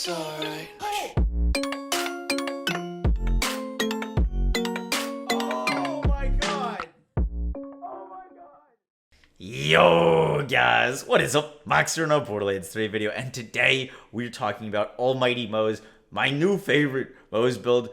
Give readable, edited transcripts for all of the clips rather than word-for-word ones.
It's alright. Oh my god! Yo guys, what is up? Max here in a Borderlands 3 video, and today we're talking about Almighty Moze, my new favorite Moze build.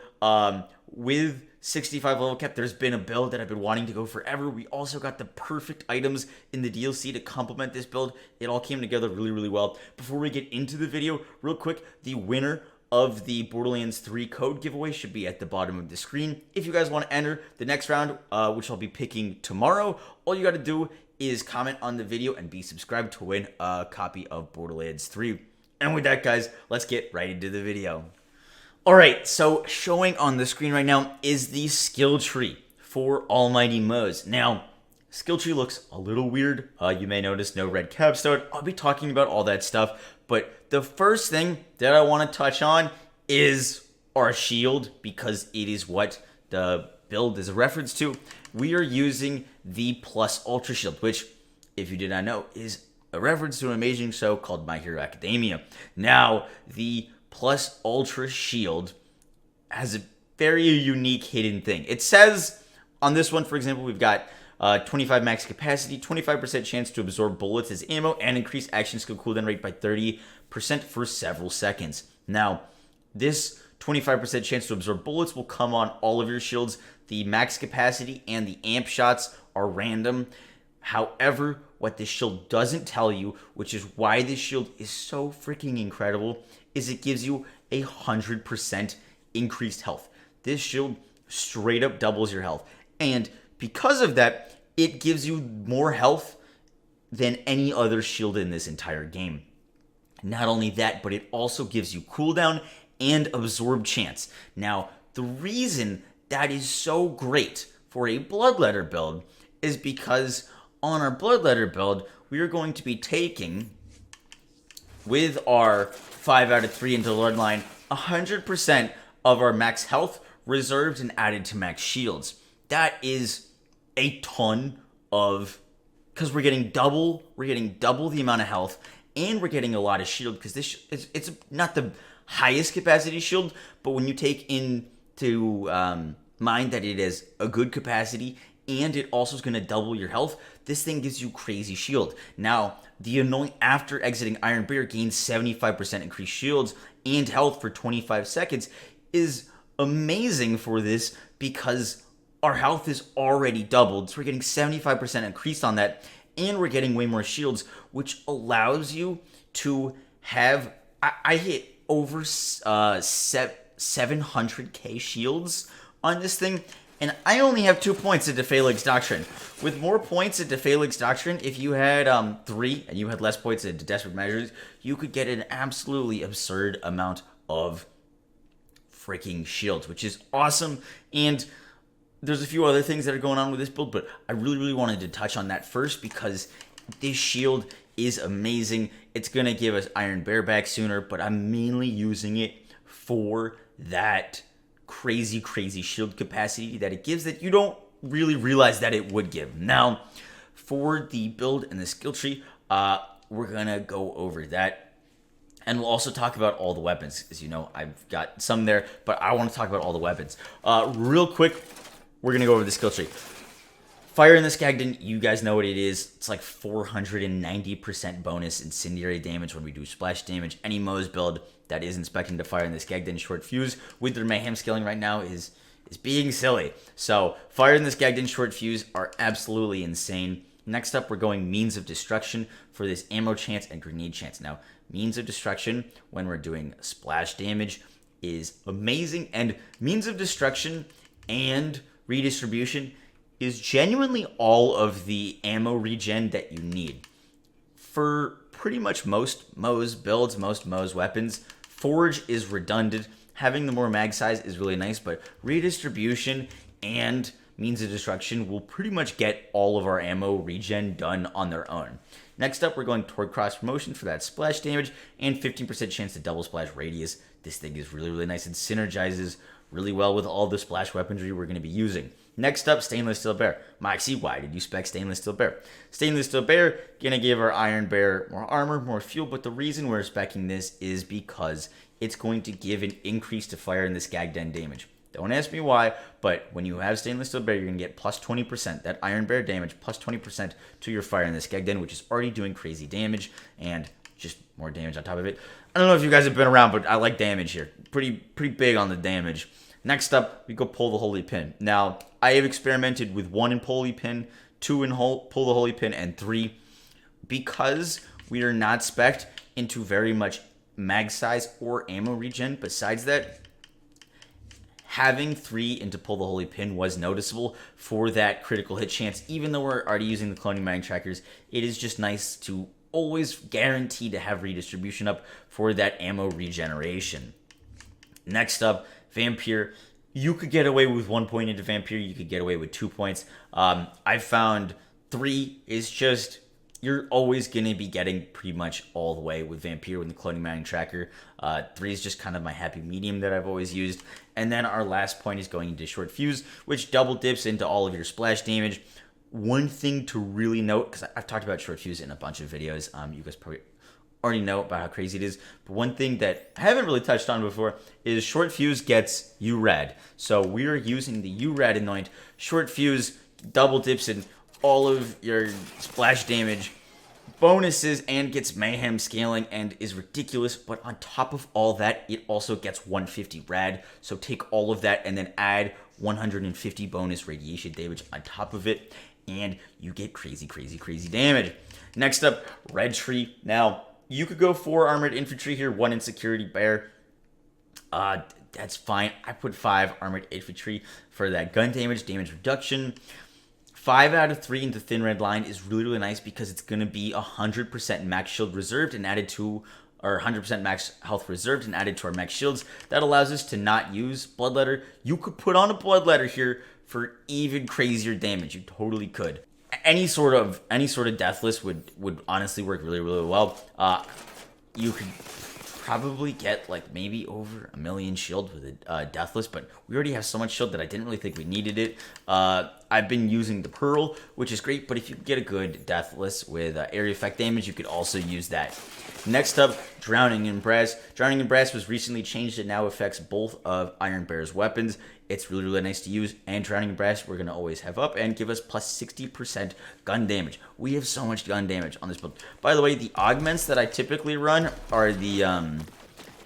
With 65 level cap, there's been a build that I've been wanting to go forever. We also got the perfect items in the DLC to complement this build. It all came together really well. Before we get into the video, real quick, the winner of the Borderlands 3 code giveaway should be at the bottom of the screen. If you guys want to enter the next round, which I'll be picking tomorrow, all you got to do is comment on the video and be subscribed to win a copy of Borderlands 3. And with that, guys, let's get right into the video. Alright, so showing on the screen right now is the skill tree for Almighty Moze. Now, skill tree looks a little weird. You may notice no red capstone. I'll be talking about all that stuff. But the first thing that I want to touch on is our shield, because it is what the build is a reference to. We are using the Plus Ultra Shield, which, if you did not know, is a reference to an amazing show called My Hero Academia. Now, the Plus Ultra Shield has a very unique hidden thing. It says on this one, for example, we've got 25 max capacity, 25% chance to absorb bullets as ammo, and increase action skill cooldown rate by 30% for several seconds. Now, this 25% chance to absorb bullets will come on all of your shields. The max capacity and the amp shots are random. However, what this shield doesn't tell you, which is why this shield is so freaking incredible, is it gives you 100% increased health. This shield straight up doubles your health. And because of that, it gives you more health than any other shield in this entire game. Not only that, but it also gives you cooldown and absorb chance. Now, the reason that is so great for a Bloodletter build is because on our Bloodletter build, we are going to be taking, with our 5 out of 3 into Bloodline, 100% of our max health reserved and added to max shields. That is a ton of, because we're getting double the amount of health, and we're getting a lot of shield, because this it's not the highest capacity shield, but when you take into mind that it is a good capacity and it also is going to double your health, this thing gives you crazy shield. Now, the Anoint after exiting Iron Barrier gains 75% increased shields and health for 25 seconds is amazing for this, because our health is already doubled. So we're getting 75% increased on that, and we're getting way more shields, which allows you to have, I hit over 700k shields on this thing, and I only have 2 points at Defalig's Doctrine. With more points at Defalig's Doctrine, if you had 3 and you had less points at Desperate Measures, you could get an absolutely absurd amount of freaking shields, which is awesome. And there's a few other things that are going on with this build, but I really wanted to touch on that first, because this shield is amazing. It's going to give us Iron Bear back sooner, but I'm mainly using it for that crazy shield capacity that it gives that you don't really realize that it would give. Now, for the build and the skill tree, we're going to go over that. And we'll also talk about all the weapons. As you know, I've got some there, but I want to talk about all the weapons. Real quick, we're going to go over the skill tree. Fire in the Skagden, you guys know what it is. It's like 490% bonus incendiary damage when we do splash damage. Any Moze build that is inspecting the Fire in the Skagden short fuse with their Mayhem scaling right now is being silly. So Fire in the Skagden short fuse are absolutely insane. Next up, we're going Means of Destruction for this ammo chance and grenade chance. Now, Means of Destruction, when we're doing splash damage, is amazing. And Means of Destruction and Redistribution is genuinely all of the ammo regen that you need. For pretty much most Moze builds, most Moze weapons, Forge is redundant. Having the more mag size is really nice, but Redistribution and Means of Destruction will pretty much get all of our ammo regen done on their own. Next up, we're going toward cross promotion for that splash damage and 15% chance to double splash radius. This thing is really nice. It synergizes really well with all the splash weaponry we're going to be using. Next up, stainless steel bear. Moxie, why did you spec stainless steel bear? Stainless steel bear, gonna give our iron bear more armor, more fuel, but the reason we're specing this is because it's going to give an increase to fire in the skag den damage. Don't ask me why, but when you have stainless steel bear, you're gonna get plus 20%, that iron bear damage, plus 20% to your fire in the skag den, which is already doing crazy damage, and just more damage on top of it. I don't know if you guys have been around, but I like damage here. Pretty big on the damage. Next up, we go pull the holy pin. Now, I have experimented with 1 in holy pin, 2 in pull the holy pin, and 3. Because we are not spec'd into very much mag size or ammo regen, besides that, having 3 into pull the holy pin was noticeable for that critical hit chance. Even though we're already using the cloning mag trackers, it is just nice to always guarantee to have redistribution up for that ammo regeneration. Next up, Vampire. You could get away with 1 point into Vampire. You could get away with 2 points. I found 3 is just, you're always going to be getting pretty much all the way with Vampire with the cloning mining tracker. 3 is just kind of my happy medium that I've always used. And then our last point is going into Short Fuse, which double dips into all of your splash damage. One thing to really note, because I've talked about Short Fuse in a bunch of videos, you guys probably already know about how crazy it is, but one thing that I haven't really touched on before is Short Fuse gets U-Rad. So we are using the U-Rad anoint. Short Fuse double dips in all of your splash damage bonuses and gets mayhem scaling and is ridiculous, but on top of all that, it also gets 150 rad. So take all of that and then add 150 bonus radiation damage on top of it, and you get crazy damage. Next up, Red Tree. Now, you could go 4 armored infantry here, 1 in security bear. That's fine. I put 5 armored infantry for that gun damage reduction. 5 out of 3 into thin red line is really nice because it's going to be 100% max shield reserved and added to, or 100% max health reserved and added to our max shields. That allows us to not use bloodletter. You could put on a bloodletter here for even crazier damage. You totally could. Any sort of deathless would honestly work really well. You could probably get like maybe over 1 million shield with a deathless, but we already have so much shield that I didn't really think we needed it. I've been using the Pearl, which is great, but if you get a good deathless with area effect damage, you could also use that. Next up, Drowning in Brass. Drowning in Brass was recently changed. It now affects both of Iron Bear's weapons. It's really nice to use, and Drowning in Brass we're going to always have up and give us plus 60% gun damage. We have so much gun damage on this build. By the way, the augments that I typically run are the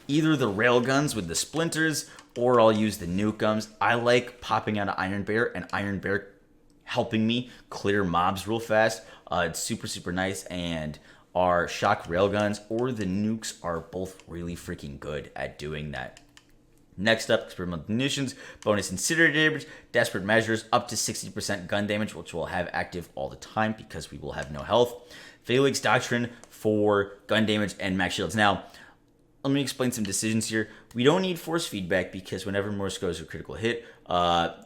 either the railguns with the splinters, or I'll use the nuke guns. I like popping out of Iron Bear, and Iron Bear helping me clear mobs real fast. It's super nice, and our shock railguns or the nukes are both really freaking good at doing that. Next up, experimental munitions, bonus incendiary damage, desperate measures, up to 60% gun damage, which we'll have active all the time because we will have no health. Felix Doctrine for gun damage and max shields. Now, let me explain some decisions here. We don't need force feedback because whenever Morse goes to a critical hit,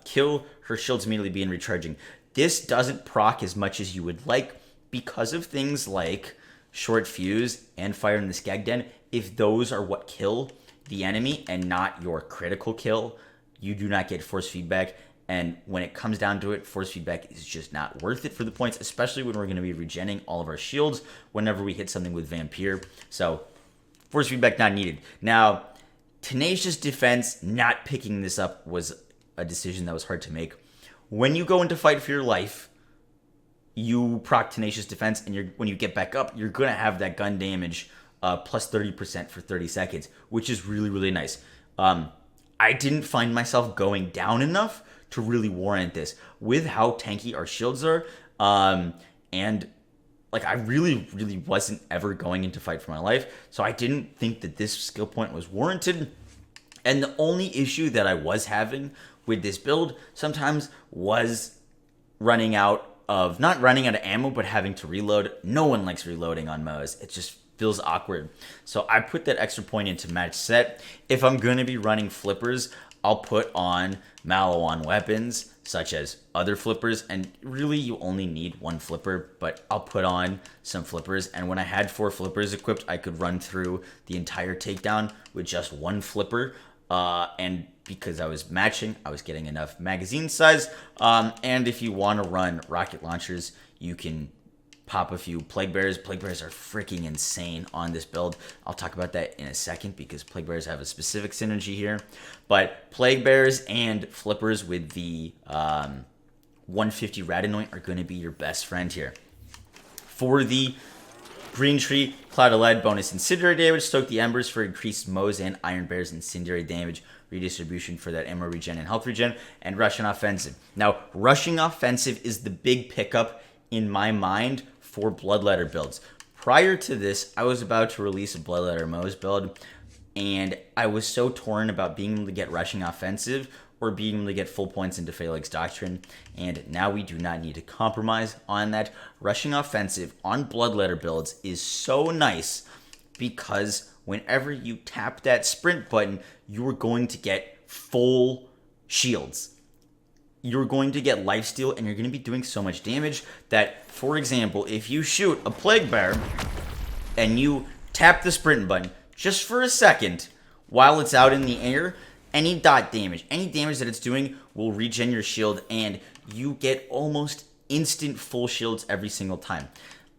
kill, her shields immediately begin recharging. This doesn't proc as much as you would like because of things like Short Fuse and Fire in the Skag Den. If those are what kill the enemy and not your critical kill, you do not get force feedback. And when it comes down to it, force feedback is just not worth it for the points, especially when we're going to be regenning all of our shields whenever we hit something with Vampire. So force feedback not needed. Now, Tenacious Defense, not picking this up was a decision that was hard to make. When you go into fight for your life, you proc Tenacious Defense, and when you get back up, you're going to have that gun damage plus 30% for 30 seconds, which is really nice. I didn't find myself going down enough to really warrant this with how tanky our shields are, and like I really wasn't ever going into fight for my life, so I didn't think that this skill point was warranted. And the only issue that I was having with this build sometimes was not running out of ammo, but having to reload. No one likes reloading on Moze. It just feels awkward. So I put that extra point into match set. If I'm going to be running flippers, I'll put on Mallow on weapons, such as other flippers. And really, you only need 1 flipper, but I'll put on some flippers. And when I had 4 flippers equipped, I could run through the entire takedown with just 1 flipper. And because I was matching, I was getting enough magazine size, and if you want to run rocket launchers, you can pop a few plague bears. Plague bears are freaking insane on this build. I'll talk about that in a second because plague bears have a specific synergy here. But plague bears and flippers with the 150 Radinoid are going to be your best friend here. For the green tree, Cloud of Lead, bonus incendiary damage, Stoke the Embers for increased Moze and Iron Bear's incendiary damage, redistribution for that ammo regen and health regen, and rushing offensive. Now, rushing offensive is the big pickup in my mind for Bloodletter builds. Prior to this, I was about to release a Bloodletter Moze build, and I was so torn about being able to get rushing offensive or being able to get full points into Phalanx Doctrine, and now we do not need to compromise on that. Rushing offensive on Bloodletter builds is so nice because whenever you tap that sprint button, you are going to get full shields. You're going to get lifesteal, and you're going to be doing so much damage that, for example, if you shoot a plague bear and you tap the sprint button just for a second while it's out in the air, any dot damage, any damage that it's doing will regen your shield, and you get almost instant full shields every single time.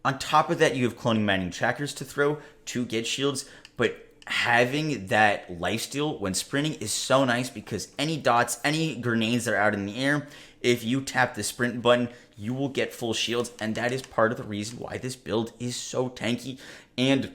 On top of that, you have cloning mining trackers to throw to get shields, but having that lifesteal when sprinting is so nice because any dots, any grenades that are out in the air, if you tap the sprint button, you will get full shields, and that is part of the reason why this build is so tanky. And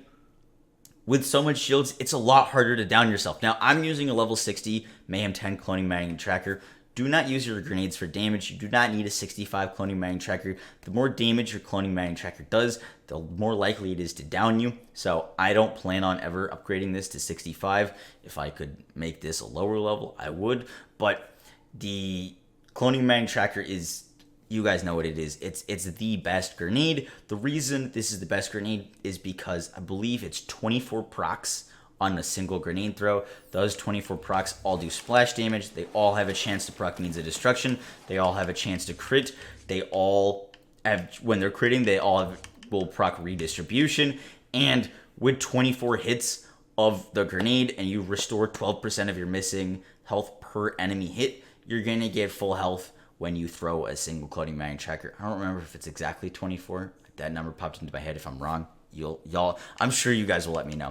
with so much shields, it's a lot harder to down yourself. Now, I'm using a level 60 Mayhem 10 cloning mining tracker. Do not use your grenades for damage. You do not need a 65 cloning mining tracker. The more damage your cloning mining tracker does, the more likely it is to down you. So I don't plan on ever upgrading this to 65. If I could make this a lower level, I would. But the cloning mining tracker is, you guys know what it is. It's the best grenade. The reason this is the best grenade is because I believe it's 24 procs on a single grenade throw. Those 24 procs all do splash damage. They all have a chance to proc Means of Destruction. They all have a chance to crit. They all have, when they're critting, they all will proc Redistribution. And with 24 hits of the grenade and you restore 12% of your missing health per enemy hit, you're going to get full health when you throw a single cloning mining tracker. I don't remember if it's exactly 24. That number popped into my head. If I'm wrong, y'all, I'm sure you guys will let me know.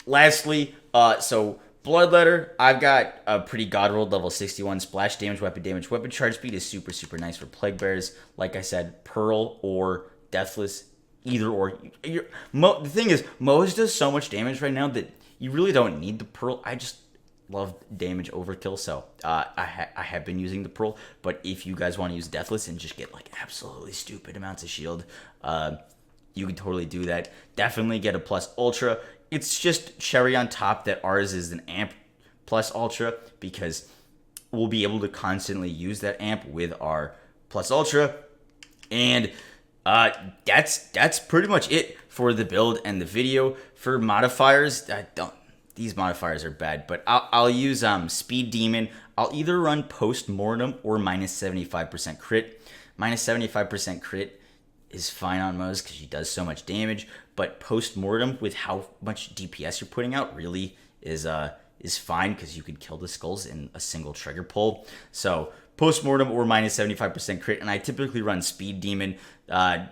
Lastly, so Bloodletter, I've got a pretty god rolled level 61 splash damage, weapon charge speed is super, super nice for plague bears. Like I said, Pearl or Deathless, either or. The thing is, Moze does so much damage right now that you really don't need the Pearl. I just love damage overkill, so I have been using the Pearl. But if you guys want to use Deathless and just get like absolutely stupid amounts of shield, you can totally do that. Definitely get a plus ultra. It's just cherry on top that ours is an amp plus ultra because we'll be able to constantly use that amp with our plus ultra. And that's pretty much it for the build and the video. For modifiers, these modifiers are bad, but I'll use Speed Demon. I'll either run Post-Mortem or minus 75% crit. Minus 75% crit is fine on Moze because she does so much damage, but Post-Mortem with how much DPS you're putting out really is fine because you could kill the skulls in a single trigger pull. So Post-Mortem or minus 75% crit, and I typically run Speed Demon.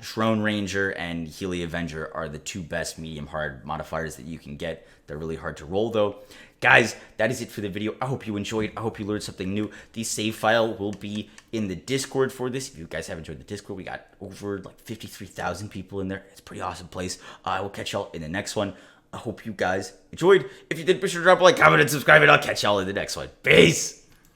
Drone Ranger and Healy Avenger are the two best medium hard modifiers that you can get. They're really hard to roll though. Guys, that is it for the video. I hope you enjoyed. I hope you learned something new. The save file will be in the Discord for this. If you guys have enjoyed the Discord, we got over like 53,000 people in there. It's a pretty awesome place. I will catch y'all in the next one. I hope you guys enjoyed. If you did, be sure to drop a like, comment, and subscribe, and I'll catch y'all in the next one. Peace!